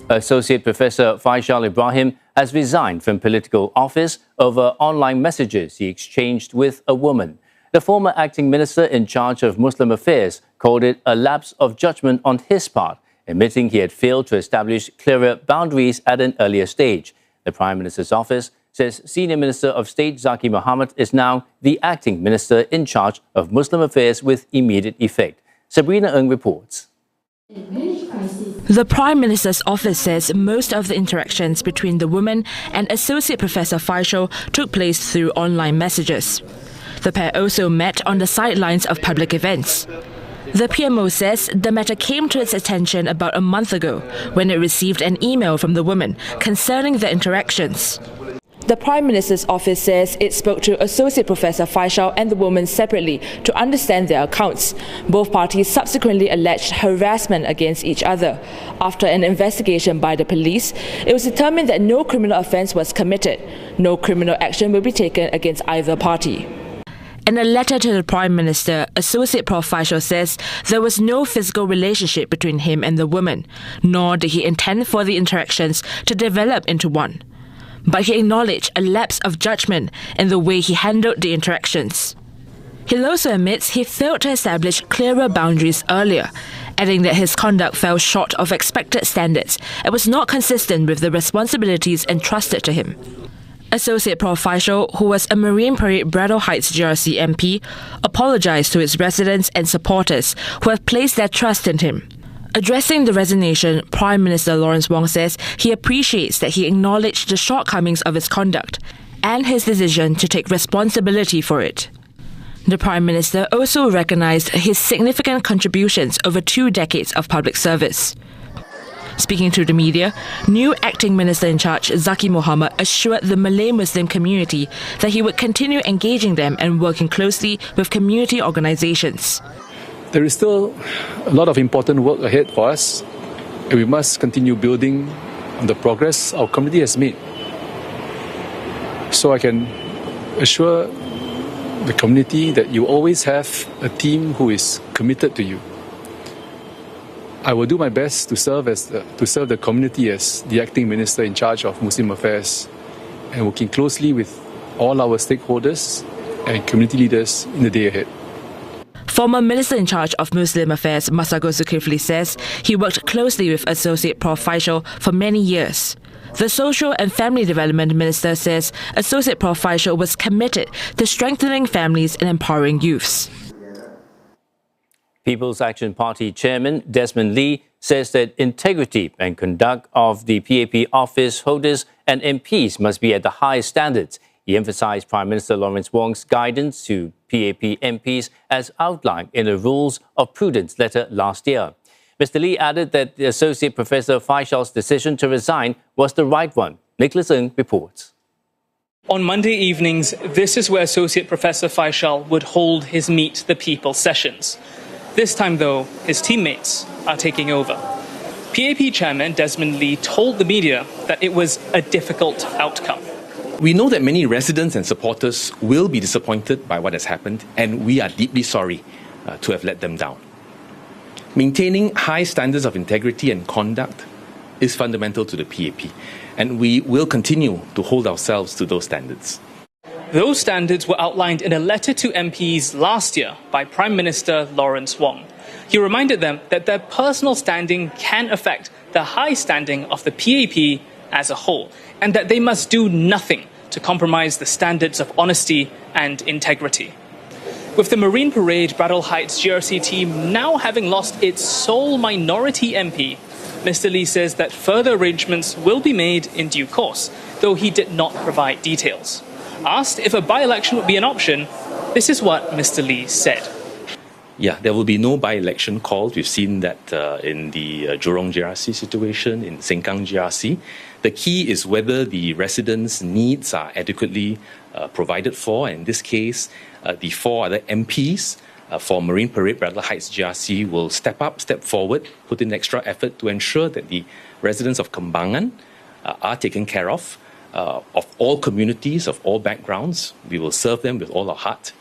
Associate Professor Faishal Ibrahim has resigned from political office over online messages he exchanged with a woman. The former acting minister in charge of Muslim affairs called it a lapse of judgment on his part, admitting he had failed to establish clearer boundaries at an earlier stage. The Prime Minister's office says Senior Minister of State Zaqy Mohamad is now the acting minister in charge of Muslim affairs with immediate effect. Sabrina reports. The Prime Minister's office says most of the interactions between the woman and Associate Professor Faishal took place through online messages. The pair also met on the sidelines of public events. The PMO says the matter came to its attention about a month ago when it received an email from the woman concerning the interactions. The Prime Minister's office says it spoke to Associate Professor Faishal and the woman separately to understand their accounts. Both parties subsequently alleged harassment against each other. After an investigation by the police, it was determined that no criminal offence was committed. No criminal action will be taken against either party. In a letter to the Prime Minister, Associate Prof Faishal says there was no physical relationship between him and the woman, nor did he intend for the interactions to develop into one. But he acknowledged a lapse of judgment in the way he handled the interactions. He also admits he failed to establish clearer boundaries earlier, adding that his conduct fell short of expected standards and was not consistent with the responsibilities entrusted to him. Associate Prof Faishal, who was a Marine Parade-Braddell Heights GRC MP, apologised to his residents and supporters who have placed their trust in him. Addressing the resignation, Prime Minister Lawrence Wong says he appreciates that he acknowledged the shortcomings of his conduct and his decision to take responsibility for it. The Prime Minister also recognised his significant contributions over 2 decades of public service. Speaking to the media, new acting minister in charge Zaqy Mohamad assured the Malay Muslim community that he would continue engaging them and working closely with community organisations. There is still a lot of important work ahead for us, and we must continue building on the progress our community has made. So I can assure the community that you always have a team who is committed to you. I will do my best to serve the community as the acting minister in charge of Muslim affairs and working closely with all our stakeholders and community leaders in the day ahead. Former Minister in charge of Muslim Affairs Masagos Zulkifli says he worked closely with Associate Prof Faishal for many years. The Social and Family Development Minister says Associate Prof Faishal was committed to strengthening families and empowering youths. People's Action Party Chairman Desmond says that integrity and conduct of the PAP office holders and MPs must be at the highest standards. He emphasised Prime Minister Lawrence Wong's guidance to PAP MPs as outlined in the Rules of Prudence letter last year. Mr. Lee added that the Associate Professor Faishal's decision to resign was the right one. Nicolas reports. On Monday evenings, this is where Associate Professor Faishal would hold his Meet the People sessions. This time, though, his teammates are taking over. PAP Chairman Desmond Lee told the media that it was a difficult outcome. We know that many residents and supporters will be disappointed by what has happened, and we are deeply sorry to have let them down. Maintaining high standards of integrity and conduct is fundamental to the PAP, and we will continue to hold ourselves to those standards. Those standards were outlined in a letter to MPs last year by Prime Minister Lawrence Wong. He reminded them that their personal standing can affect the high standing of the PAP as a whole, and that they must do nothing to compromise the standards of honesty and integrity. With the Marine Parade-Braddell Heights GRC team now having lost its sole minority MP, Mr. Lee says that further arrangements will be made in due course, though he did not provide details. Asked if a by-election would be an option, this is what Mr. Lee said. Yeah, there will be no by-election called. We've seen that in the Jurong GRC situation, in Sengkang GRC. The key is whether the residents' needs are adequately provided for. In this case, the 4 other MPs for Marine Parade-Braddell Heights GRC will step forward, put in extra effort to ensure that the residents of Kembangan are taken care of all communities, of all backgrounds. We will serve them with all our heart.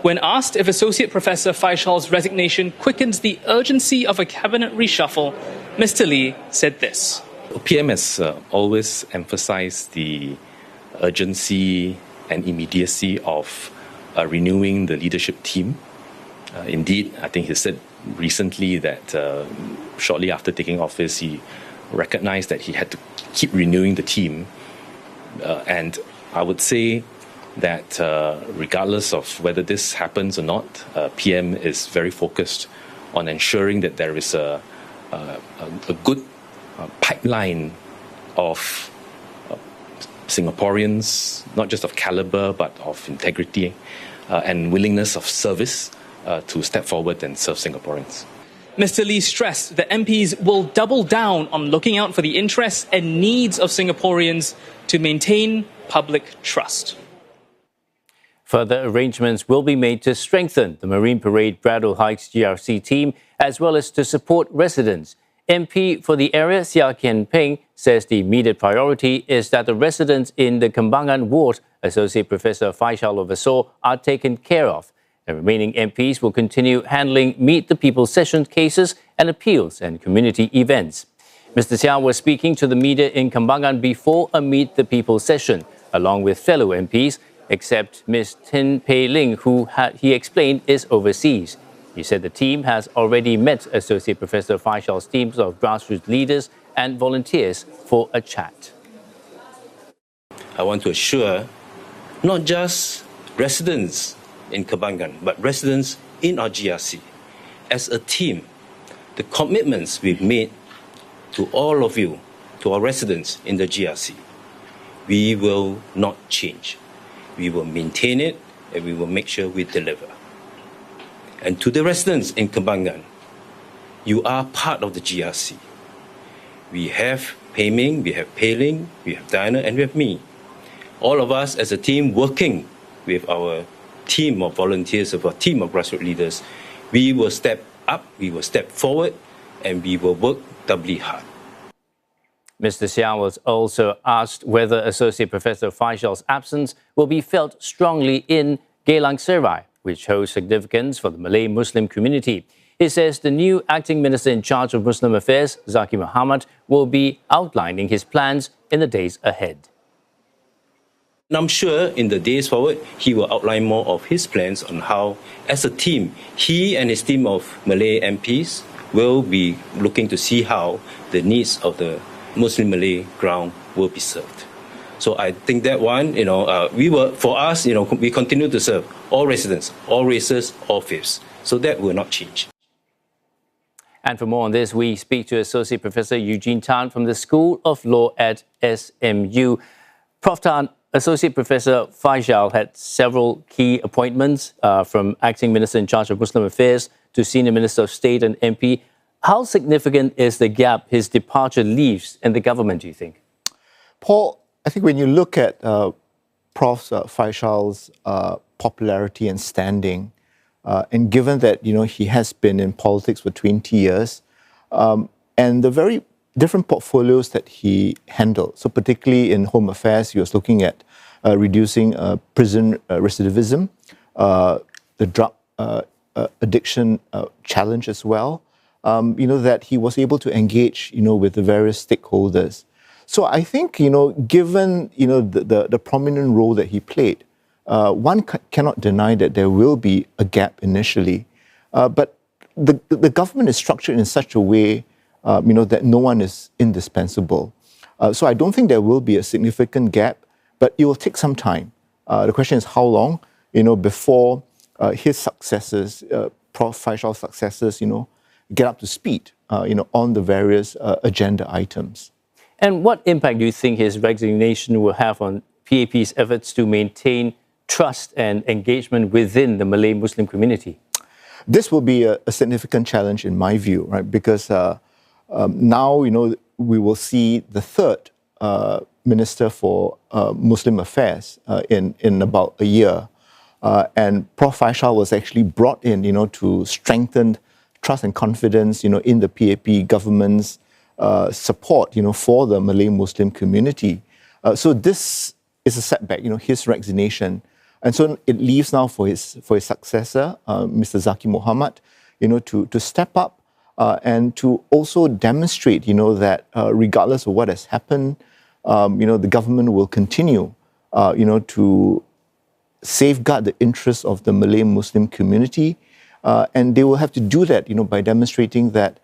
When asked if Associate Professor Faishal's resignation quickens the urgency of a cabinet reshuffle, Mr. Lee said this. PM has always emphasized the urgency and immediacy of renewing the leadership team. Indeed, I think he said recently that shortly after taking office, he recognized that he had to keep renewing the team. And I would say that regardless of whether this happens or not, PM is very focused on ensuring that there is a good pipeline of Singaporeans, not just of caliber, but of integrity and willingness of service to step forward and serve Singaporeans. Mr. Lee stressed that MPs will double down on looking out for the interests and needs of Singaporeans to maintain public trust. Further arrangements will be made to strengthen the Marine Parade-Braddell Heights GRC team, as well as to support residents. MP for the area, Seah Kian Peng, says the immediate priority is that the residents in the Kembangan ward, Associate Professor Faishal oversaw, are taken care of. The remaining MPs will continue handling Meet the People session cases and appeals and community events. Mr. Seah was speaking to the media in Kembangan before a Meet the People session, along with fellow MPs, except Ms. Tin Pei Ling, who he explained is overseas. He said the team has already met Associate Professor Faishal's teams of grassroots leaders and volunteers for a chat. I want to assure not just residents in Kembangan, but residents in our GRC, as a team, the commitments we've made to all of you, to our residents in the GRC, we will not change. We will maintain it and we will make sure we deliver. And to the residents in Kembangan, you are part of the GRC. We have Pei Ming, we have Pei Ling, we have Diana, and we have me. All of us as a team working with our team of volunteers, of our team of grassroots leaders, we will step up, we will step forward, and we will work doubly hard. Mr. Seah was also asked whether Associate Professor Faishal's absence will be felt strongly in Geylang Serai, which holds significance for the Malay Muslim community. He says the new acting minister in charge of Muslim affairs, Zaqy Mohamad, will be outlining his plans in the days ahead. And I'm sure in the days forward, he will outline more of his plans on how, as a team, he and his team of Malay MPs will be looking to see how the needs of the Muslim Malay ground will be served. So I think that one, for us, we continue to serve all residents, all races, all faiths. So that will not change. And for more on this, we speak to Associate Professor Eugene Tan from the School of Law at SMU. Prof. Tan, Associate Professor Faishal had several key appointments from Acting Minister in charge of Muslim Affairs to Senior Minister of State and MP. How significant is the gap his departure leaves in the government, do you think? Paul, I think when you look at Prof. Faishal's popularity and standing, and given that he has been in politics for 20 years, and the very different portfolios that he handled. So particularly in Home Affairs, he was looking at reducing prison recidivism, the drug addiction challenge as well. That he was able to engage, with the various stakeholders. So I think, given, the prominent role that he played, one cannot deny that there will be a gap initially. But the government is structured in such a way, that no one is indispensable. So I don't think there will be a significant gap, but it will take some time. The question is how long, before his successors, Prof. Faishal's successors, get up to speed, on the various agenda items. And what impact do you think his resignation will have on PAP's efforts to maintain trust and engagement within the Malay Muslim community? This will be a significant challenge in my view, right? Because now, we will see the third Minister for Muslim Affairs in about a year. And Prof. Faishal was actually brought in, to strengthen trust and confidence, in the PAP government's support, for the Malay Muslim community. So this is a setback, his resignation. And so it leaves now for his successor, Mr. Zaqy Mohamad, to step up and to also demonstrate, that regardless of what has happened, the government will continue, to safeguard the interests of the Malay Muslim community, and they will have to do that, by demonstrating that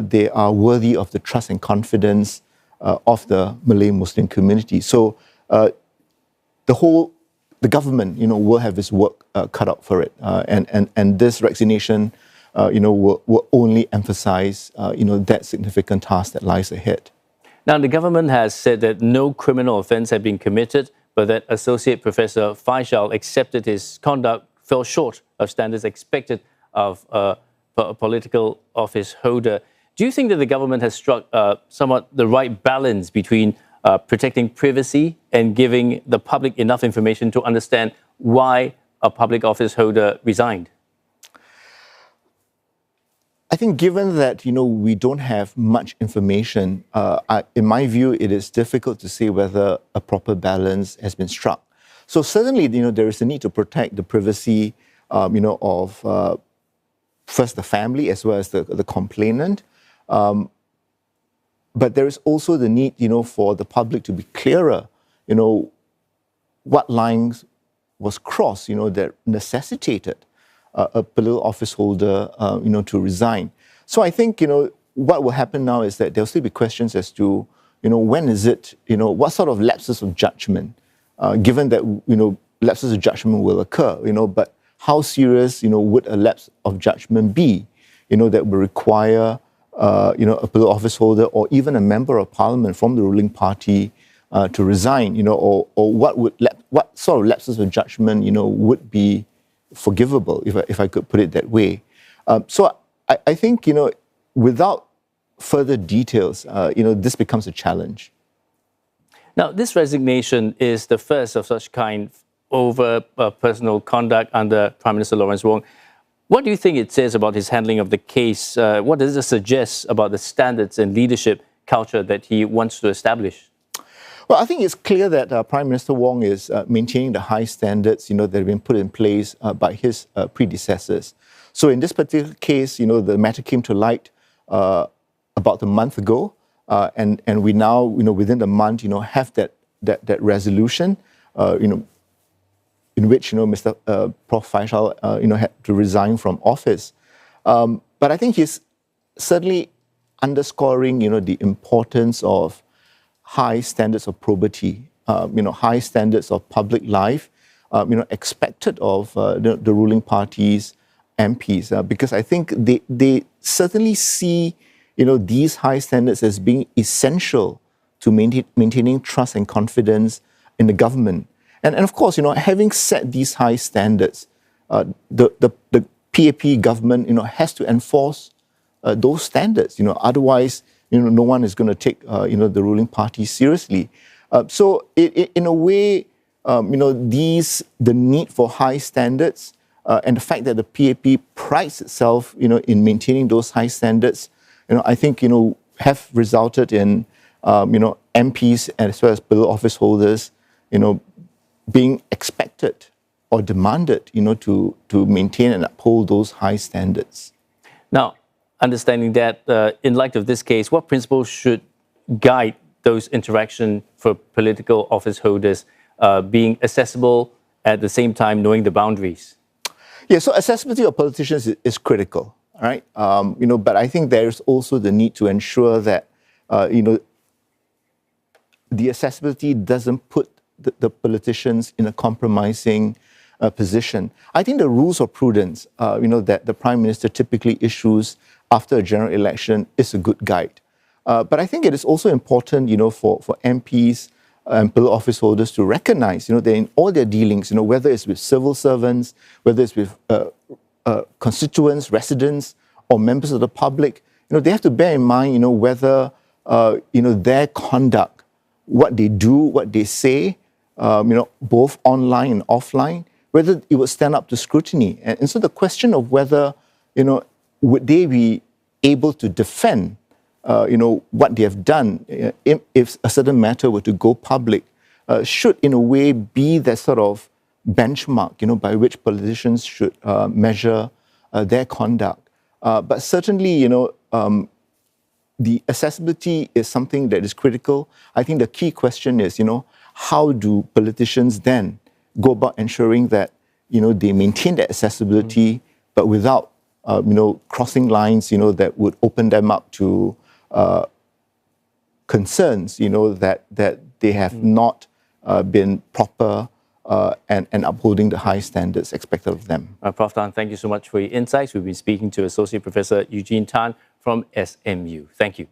they are worthy of the trust and confidence of the Malay Muslim community. So the government, will have its work cut out for it, and this resignation, will only emphasize, that significant task that lies ahead. Now, the government has said that no criminal offence had been committed, but that Associate Professor Faishal accepted his conduct fell short of standards expected of a political office holder. Do you think that the government has struck somewhat the right balance between protecting privacy and giving the public enough information to understand why a public office holder resigned? I think given that, we don't have much information, in my view, it is difficult to say whether a proper balance has been struck. So certainly, there is a need to protect the privacy, of first the family as well as the complainant. But there is also the need, for the public to be clearer, what lines was crossed, that necessitated a political office holder, to resign. So I think, what will happen now is that there'll still be questions as to, when is it, what sort of lapses of judgment, given that, lapses of judgment will occur, but how serious, would a lapse of judgment be, that would require, a political office holder or even a member of parliament from the ruling party to resign, or what sort of lapses of judgment, would be forgivable, if I could put it that way. So I think, without further details, this becomes a challenge. Now, this resignation is the first of such kind over personal conduct under Prime Minister Lawrence Wong. What do you think it says about his handling of the case? What does it suggest about the standards and leadership culture that he wants to establish? Well, I think it's clear that Prime Minister Wong is maintaining the high standards, that have been put in place by his predecessors. So in this particular case, the matter came to light about a month ago, and we now, within the month, have that resolution, in which, Mr. Prof. Faishal, had to resign from office. But I think he's certainly underscoring, the importance of high standards of probity, high standards of public life, expected of the ruling party's MPs, because I think they certainly see, these high standards as being essential to maintaining trust and confidence in the government. And of course, having set these high standards, the PAP government, has to enforce those standards. Otherwise, no one is going to take, the ruling party seriously. So, in a way, the need for high standards and the fact that the PAP prides itself, in maintaining those high standards, I think, have resulted in, MPs as well as political office holders, being expected or demanded, to maintain and uphold those high standards. Now, understanding that, in light of this case, what principles should guide those interactions for political office holders, being accessible at the same time knowing the boundaries? Yeah, so accessibility of politicians is critical, right? But I think there's also the need to ensure that, the accessibility doesn't put the politicians in a compromising position. I think the rules of prudence, that the Prime Minister typically issues after a general election is a good guide. But I think it is also important, for MPs and political office holders to recognize, that in all their dealings, whether it's with civil servants, whether it's with constituents, residents, or members of the public, they have to bear in mind, whether, their conduct, what they do, what they say, both online and offline, whether it would stand up to scrutiny. And so the question of whether, would they be able to defend, what they have done if a certain matter were to go public, should in a way be that sort of benchmark, by which politicians should measure their conduct. But certainly, the accessibility is something that is critical. I think the key question is, how do politicians then go about ensuring that, they maintain that accessibility, but without, crossing lines, that would open them up to concerns, that they have not been proper and upholding the high standards expected of them. Prof. Tan, thank you so much for your insights. We've been speaking to Associate Professor Eugene Tan from SMU. Thank you.